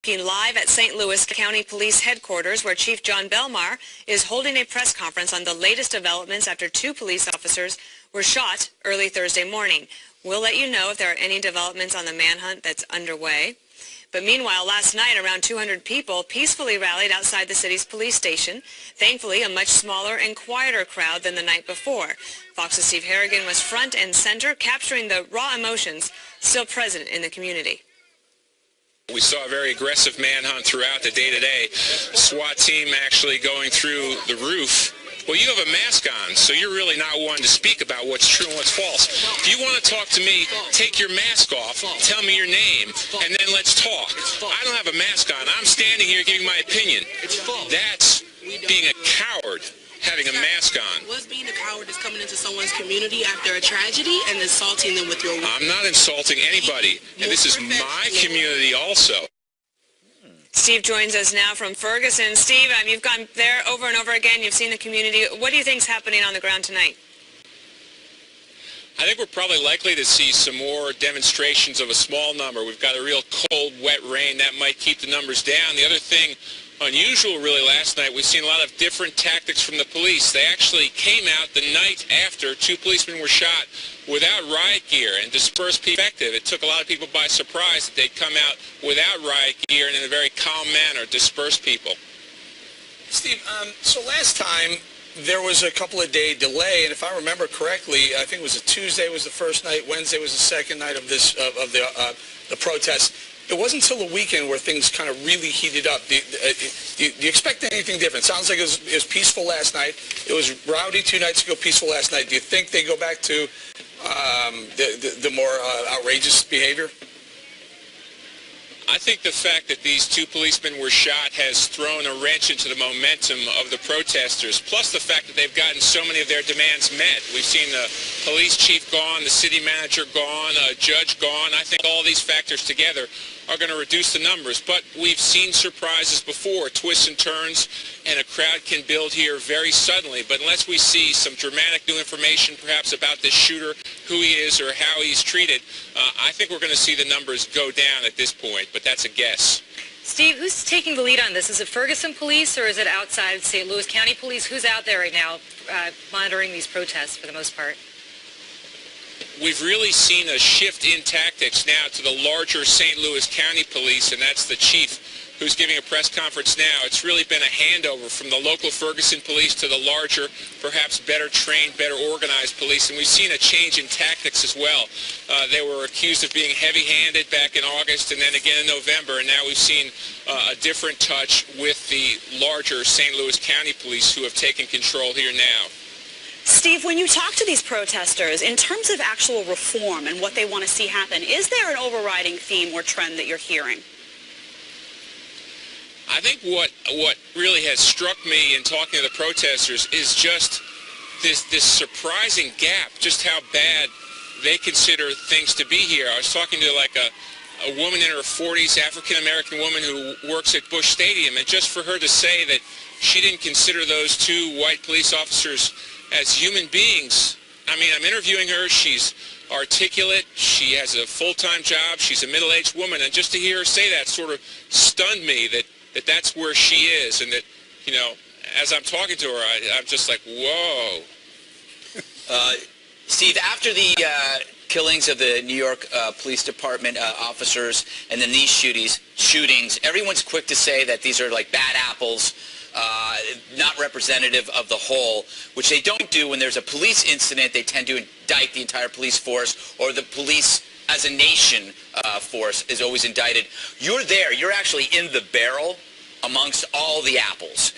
Live at St. Louis County Police Headquarters, where Chief John Belmar is holding a press conference on the latest developments after 2 police officers were shot early Thursday morning. We'll let you know if there are any developments on the manhunt that's underway. But meanwhile, last night, around 200 people peacefully rallied outside the city's police station. Thankfully, a much smaller and quieter crowd than the night before. Fox's Steve Harrigan was front and center, capturing the raw emotions still present in the community. We saw a very aggressive manhunt throughout the day today. SWAT team actually going through the roof. Well, you have a mask on, so you're really not one to speak about what's true and what's false. If you want to talk to me, take your mask off, tell me your name, and then let's talk. I don't have a mask on. I'm standing here giving my opinion. That's being a coward, having a mask on. What's being a coward is coming into someone's community after a tragedy and insulting them with your words. I'm not insulting anybody, and this is my community also. Steve joins us now from Ferguson. Steve, you've gone there over and over again. You've seen the community. What do you think is happening on the ground tonight? I think we're probably likely to see some more demonstrations of a small number. We've got a real cold, wet rain. That might keep the numbers down. The other thing unusual really last night, we've seen a lot of different tactics from the police. They actually came out the night after 2 policemen were shot without riot gear and dispersed people. It took a lot of people by surprise that they'd come out without riot gear and in a very calm manner disperse people. Steve, so last time there was a couple of day delay, and if I remember correctly, I think it was a Tuesday was the first night, Wednesday was the second night of this the protest. It wasn't until the weekend where things kind of really heated up. Do you expect anything different? Sounds like it was peaceful last night. It was rowdy 2 nights ago, peaceful last night. Do you think they go back to the more outrageous behavior? I think the fact that these 2 policemen were shot has thrown a wrench into the momentum of the protesters, plus the fact that they've gotten so many of their demands met. We've seen the police chief gone, the city manager gone, a judge gone. I think all these factors together are going to reduce the numbers, but we've seen surprises before, twists and turns, and a crowd can build here very suddenly. But unless we see some dramatic new information perhaps about this shooter, who he is or how he's treated, I think we're going to see the numbers go down at this point, but that's a guess. Steve, who's taking the lead on this? Is it Ferguson Police or is it outside St. Louis County Police? Who's out there right now monitoring these protests for the most part? We've really seen a shift in tactics now to the larger St. Louis County Police, and that's the chief who's giving a press conference now. It's really been a handover from the local Ferguson Police to the larger, perhaps better trained, better organized police, and we've seen a change in tactics as well. They were accused of being heavy-handed back in August and then again in November, and now we've seen a different touch with the larger St. Louis County Police who have taken control here now. Steve, when you talk to these protesters, in terms of actual reform and what they want to see happen, is there an overriding theme or trend that you're hearing? I think what really has struck me in talking to the protesters is just this surprising gap, just how bad they consider things to be here. I was talking to like a woman in her 40s, African-American woman who works at Busch Stadium, and just for her to say that she didn't consider those 2 white police officers as human beings. I mean, I'm interviewing her. She's articulate. She has a full-time job. She's a middle-aged woman. And just to hear her say that sort of stunned me, that's where she is. And that, you know, as I'm talking to her, I'm just like, whoa. Steve, after the killings of the New York Police Department officers and then these shootings, everyone's quick to say that these are like bad apples, not representative of the whole, which they don't do when there's a police incident. They tend to indict the entire police force, or the police as a nation force is always indicted. You're there. You're actually in the barrel amongst all the apples.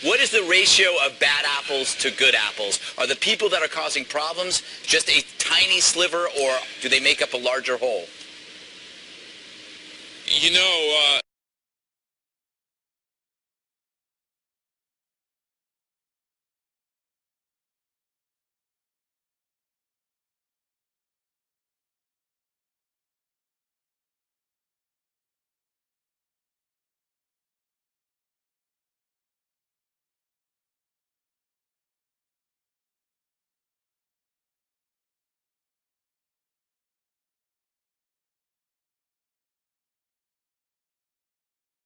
What is the ratio of bad apples to good apples? Are the people that are causing problems just a tiny sliver, or do they make up a larger whole? You know,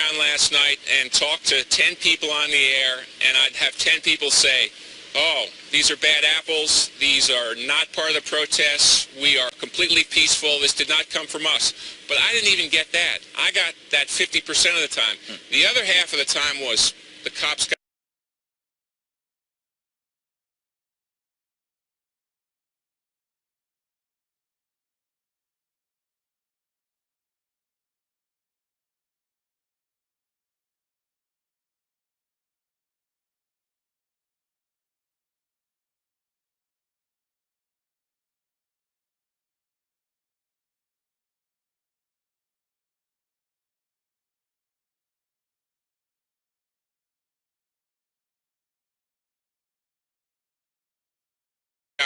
Around last night and talk to 10 people on the air, and I'd have 10 people say, oh, these are bad apples, these are not part of the protests, we are completely peaceful, this did not come from us. But I didn't even get that. I got that 50% of the time. The other half of the time was the cops got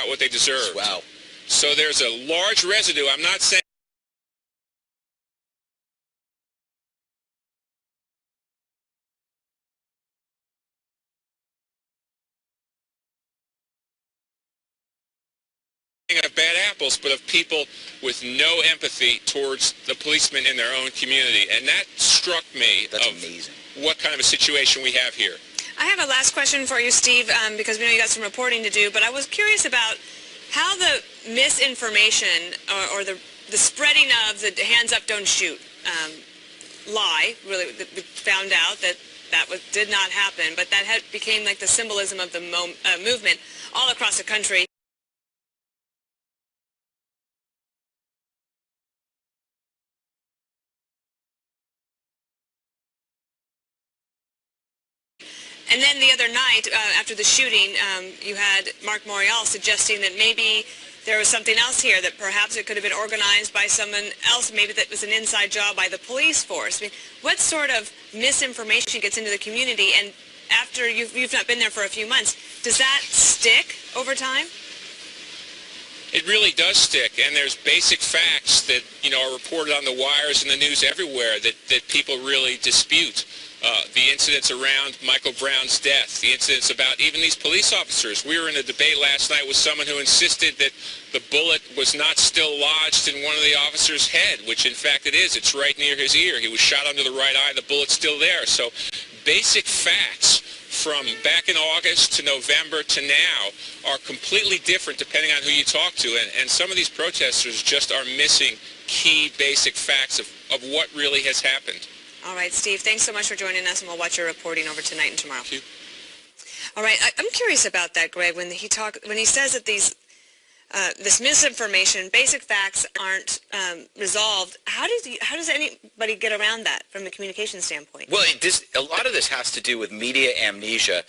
what they deserved. Wow. So there's a large residue. I'm not saying of bad apples, but of people with no empathy towards the policemen in their own community. And that struck me. That's amazing. What kind of a situation we have here. I have a last question for you, Steve, because we know you got some reporting to do, but I was curious about how the misinformation or the spreading of the hands up, don't shoot lie, really, we found out that did not happen, but that became like the symbolism of the movement all across the country. And then the other night, after the shooting, you had Mark Morial suggesting that maybe there was something else here, that perhaps it could have been organized by someone else, maybe that was an inside job by the police force. I mean, what sort of misinformation gets into the community, and after you've not been there for a few months, does that stick over time? It really does stick, and there's basic facts that, are reported on the wires and the news everywhere that people really dispute. The incidents around Michael Brown's death, the incidents about even these police officers. We were in a debate last night with someone who insisted that the bullet was not still lodged in one of the officers' head, which in fact it is. It's right near his ear. He was shot under the right eye. The bullet's still there. So basic facts from back in August to November to now are completely different depending on who you talk to. And some of these protesters just are missing key basic facts of what really has happened. All right, Steve, thanks so much for joining us, and we'll watch your reporting over tonight and tomorrow. Thank you. All right, I'm curious about that, Greg, when he says that this misinformation, basic facts aren't resolved. How does anybody get around that from a communication standpoint? Well, a lot of this has to do with media amnesia.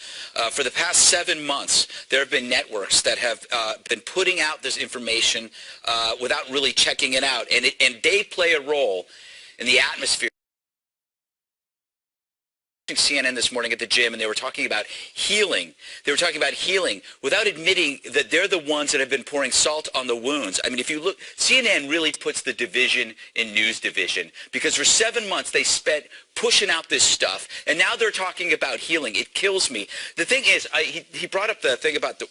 For the past 7 months, there have been networks that have been putting out this information without really checking it out, and they play a role in the atmosphere. CNN this morning at the gym, and they were talking about healing. They were talking about healing without admitting that they're the ones that have been pouring salt on the wounds. I mean, if you look, CNN really puts the division in news division, because for 7 months they spent pushing out this stuff, and now they're talking about healing. It kills me. The thing is, he brought up the thing about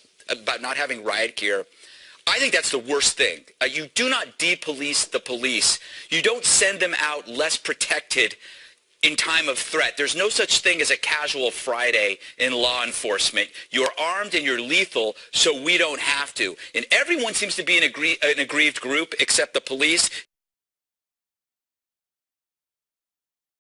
not having riot gear. I think that's the worst thing. You do not de-police the police. You don't send them out less protected in time of threat. There's no such thing as a casual Friday in law enforcement. You're armed and you're lethal, so we don't have to. And everyone seems to be in an aggrieved group except the police.